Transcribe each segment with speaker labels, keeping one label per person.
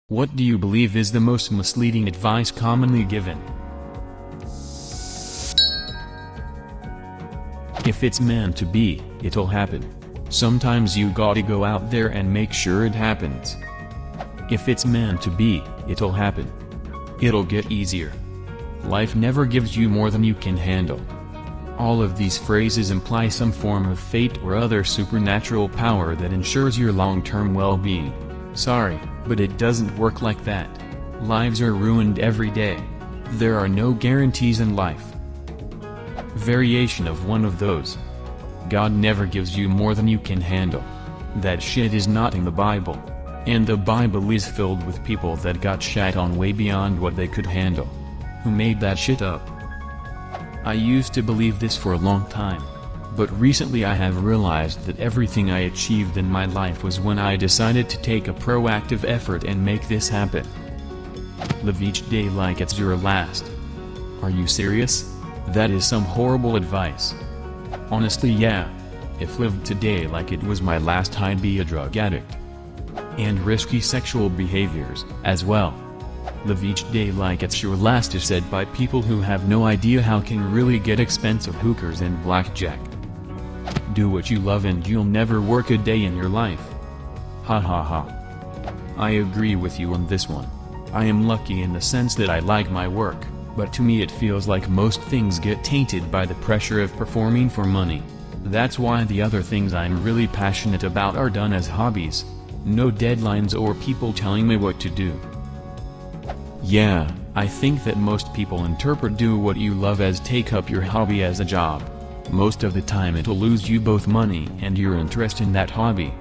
Speaker 1: What do you believe is the most misleading advice commonly given? If it's meant to be, it'll happen. Sometimes you gotta go out there and make sure it happens. If it's meant to be, it'll happen. It'll get easier. Life never gives you more than you can handle. All of these phrases imply some form of fate or other supernatural power that ensures your long-term well-being. Sorry, but it doesn't work like that. Lives are ruined every day. There are no guarantees in life. Variation of one of those. God never gives you more than you can handle. That shit is not in the Bible. And the Bible is filled with people that got shat on way beyond what they could handle. Who made that shit up? I used to believe this for a long time. But recently I have realized that everything I achieved in my life was when I decided to take a proactive effort and make this happen. Live each day like it's your last. Are you serious? That is some horrible advice. Honestly, yeah. If lived today like it was my last, I'd be a drug addict. And risky sexual behaviors, as well. Live each day like it's your last is said by people who have no idea how can really get expensive hookers and blackjack. Do what you love and you'll never work a day in your life. Ha ha ha. I agree with you on this one. I am lucky in the sense that I like my work, but to me it feels like most things get tainted by the pressure of performing for money. That's why the other things I'm really passionate about are done as hobbies. No deadlines or people telling me what to do. Yeah, I think that most people interpret do what you love as take up your hobby as a job. Most of the time it'll lose you both money and your interest in that hobby.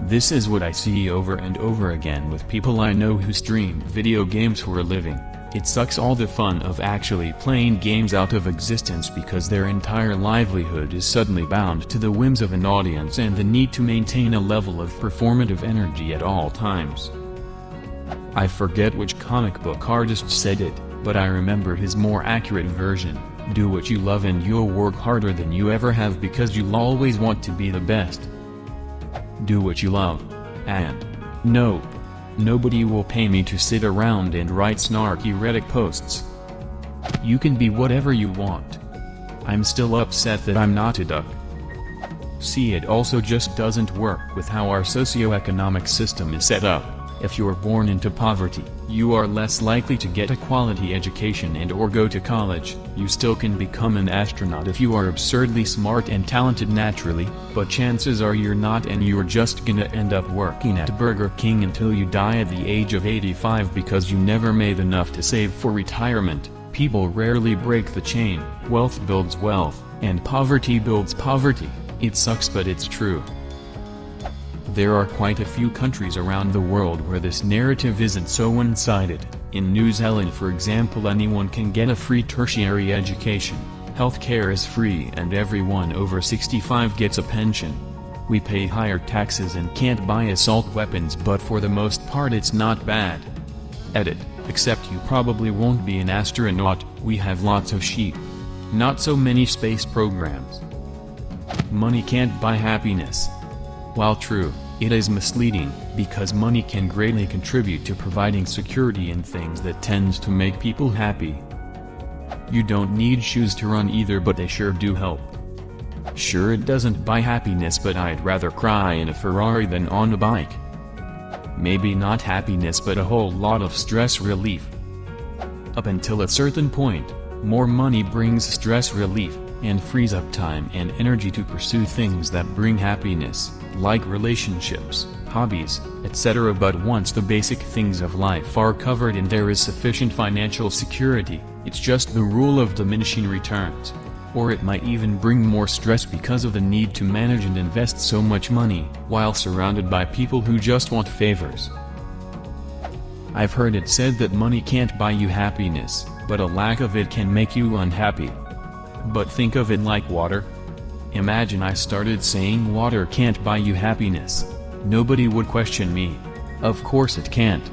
Speaker 1: This is what I see over and over again with people I know who stream video games for a living. It sucks all the fun of actually playing games out of existence because their entire livelihood is suddenly bound to the whims of an audience and the need to maintain a level of performative energy at all times. I forget which comic book artist said it, but I remember his more accurate version. Do what you love and you'll work harder than you ever have because you'll always want to be the best. Do what you love. And no, nobody will pay me to sit around and write snarky Reddit posts. You can be whatever you want. I'm still upset that I'm not a duck. See, it also just doesn't work with how our socioeconomic system is set up. If you're born into poverty, you are less likely to get a quality education and or go to college. You still can become an astronaut if you are absurdly smart and talented naturally, but chances are you're not and you're just gonna end up working at Burger King until you die at the age of 85 because you never made enough to save for retirement. People rarely break the chain. Wealth builds wealth, and poverty builds poverty. It sucks, but it's true. There are quite a few countries around the world where this narrative isn't so one-sided. In New Zealand, for example, anyone can get a free tertiary education. Healthcare is free and everyone over 65 gets a pension. We pay higher taxes and can't buy assault weapons, but for the most part it's not bad. Edit. Except you probably won't be an astronaut. We have lots of sheep. Not so many space programs. Money can't buy happiness. While true, it is misleading, because money can greatly contribute to providing security in things that tends to make people happy. You don't need shoes to run either, but they sure do help. Sure, it doesn't buy happiness, but I'd rather cry in a Ferrari than on a bike. Maybe not happiness, but a whole lot of stress relief. Up until a certain point, more money brings stress relief, and frees up time and energy to pursue things that bring happiness, like relationships, hobbies, etc. But once the basic things of life are covered and there is sufficient financial security, it's just the rule of diminishing returns. Or it might even bring more stress because of the need to manage and invest so much money, while surrounded by people who just want favors. I've heard it said that money can't buy you happiness, but a lack of it can make you unhappy. But think of it like water. Imagine I started saying water can't buy you happiness. Nobody would question me. Of course it can't.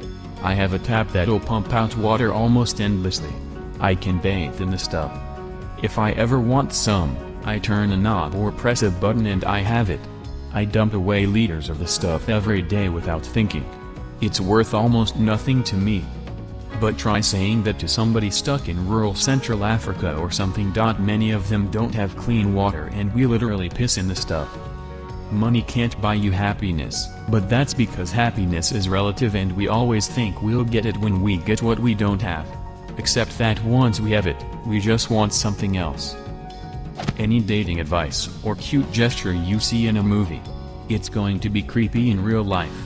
Speaker 1: I have a tap that'll pump out water almost endlessly. I can bathe in the stuff. If I ever want some, I turn a knob or press a button and I have it. I dump away liters of the stuff every day without thinking. It's worth almost nothing to me. But try saying that to somebody stuck in rural Central Africa or something. Many of them don't have clean water and we literally piss in the stuff. Money can't buy you happiness, but that's because happiness is relative and we always think we'll get it when we get what we don't have. Except that once we have it, we just want something else. Any dating advice or cute gesture you see in a movie, it's going to be creepy in real life.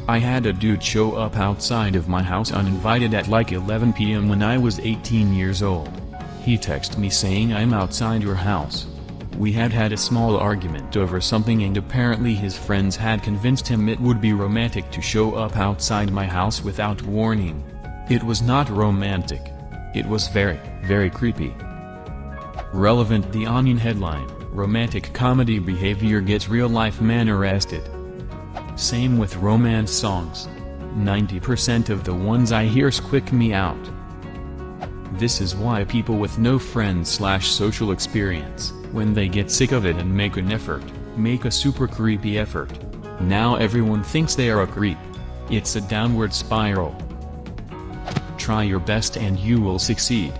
Speaker 1: I had a dude show up outside of my house uninvited at like 11 p.m. when I was 18 years old. He texted me saying, "I'm outside your house." We had a small argument over something and apparently his friends had convinced him it would be romantic to show up outside my house without warning. It was not romantic. It was very, very creepy. Relevant. The Onion headline: romantic comedy behavior gets real-life man arrested. Same with romance songs. 90% of the ones I hear squick me out. This is why people with no friends/social experience, when they get sick of it and make an effort, make a super creepy effort. Now everyone thinks they are a creep. It's a downward spiral. Try your best and you will succeed.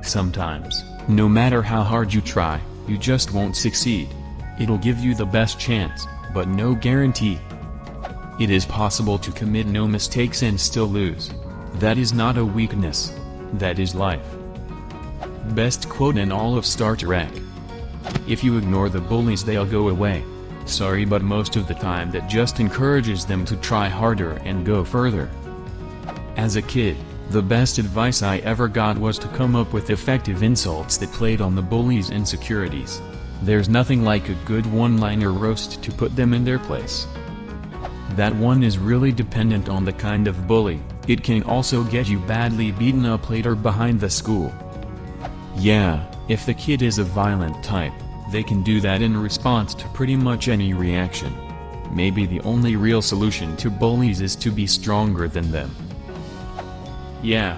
Speaker 1: Sometimes, no matter how hard you try, you just won't succeed. It'll give you the best chance, but no guarantee. It is possible to commit no mistakes and still lose. That is not a weakness. That is life. Best quote in all of Star Trek. If you ignore the bullies, they'll go away. Sorry, but most of the time that just encourages them to try harder and go further. As a kid, the best advice I ever got was to come up with effective insults that played on the bullies' insecurities. There's nothing like a good one-liner roast to put them in their place. That one is really dependent on the kind of bully. It can also get you badly beaten up later behind the school. Yeah, if the kid is a violent type, they can do that in response to pretty much any reaction. Maybe the only real solution to bullies is to be stronger than them. Yeah,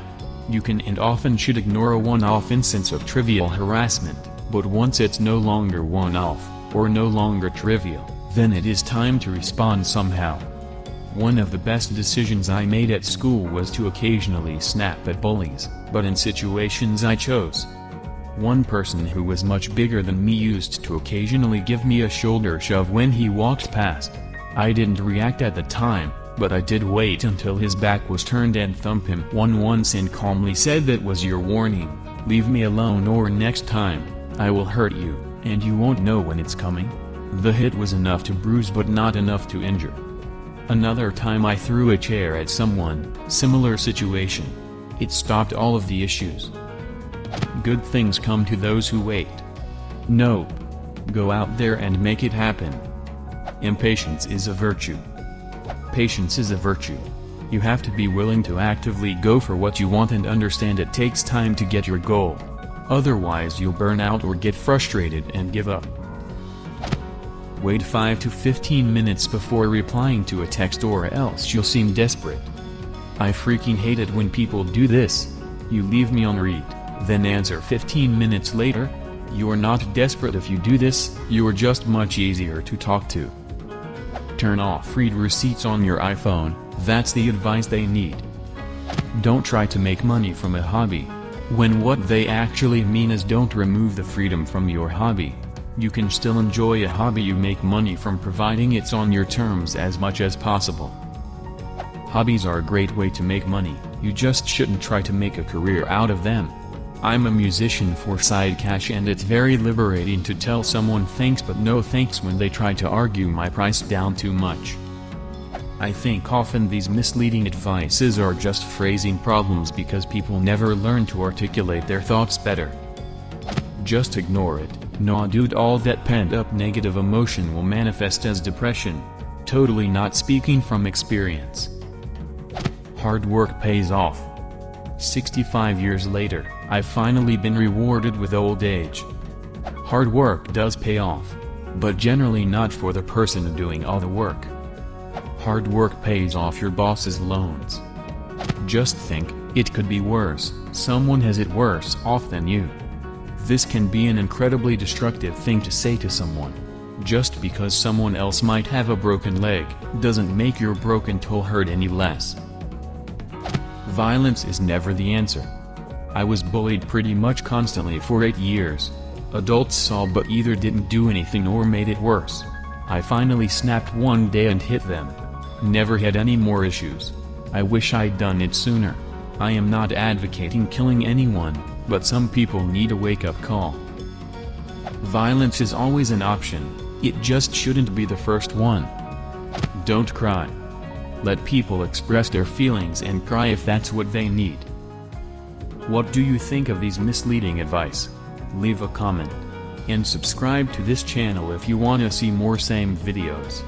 Speaker 1: you can and often should ignore a one-off instance of trivial harassment, but once it's no longer one-off, or no longer trivial, then it is time to respond somehow. One of the best decisions I made at school was to occasionally snap at bullies, but in situations I chose. One person who was much bigger than me used to occasionally give me a shoulder shove when he walked past. I didn't react at the time, but I did wait until his back was turned and thump him once and calmly said, "That was your warning, leave me alone or next time, I will hurt you, and you won't know when it's coming." The hit was enough to bruise but not enough to injure. Another time I threw a chair at someone, similar situation. It stopped all of the issues. Good things come to those who wait. Nope. Go out there and make it happen. Impatience is a virtue. Patience is a virtue. You have to be willing to actively go for what you want and understand it takes time to get your goal. Otherwise you'll burn out or get frustrated and give up. Wait 5 to 15 minutes before replying to a text or else you'll seem desperate. I freaking hate it when people do this. You leave me on read, then answer 15 minutes later. You're not desperate if you do this, you're just much easier to talk to. Turn off read receipts on your iPhone, that's the advice they need. Don't try to make money from a hobby, when what they actually mean is don't remove the freedom from your hobby. You can still enjoy a hobby you make money from providing it's on your terms as much as possible. Hobbies are a great way to make money, you just shouldn't try to make a career out of them. I'm a musician for side cash and it's very liberating to tell someone thanks but no thanks when they try to argue my price down too much. I think often these misleading advices are just phrasing problems because people never learn to articulate their thoughts better. Just ignore it. Nah dude, all that pent-up negative emotion will manifest as depression. Totally not speaking from experience. Hard work pays off. 65 years later, I've finally been rewarded with old age. Hard work does pay off, but generally not for the person doing all the work. Hard work pays off your boss's loans. Just think, it could be worse, someone has it worse off than you. This can be an incredibly destructive thing to say to someone. Just because someone else might have a broken leg, doesn't make your broken toe hurt any less. Violence is never the answer. I was bullied pretty much constantly for 8 years. Adults saw but either didn't do anything or made it worse. I finally snapped one day and hit them. Never had any more issues. I wish I'd done it sooner. I am not advocating killing anyone, but some people need a wake-up call. Violence is always an option, it just shouldn't be the first one. Don't cry. Let people express their feelings and cry if that's what they need. What do you think of these misleading advice? Leave a comment. And subscribe to this channel if you want to see more same videos.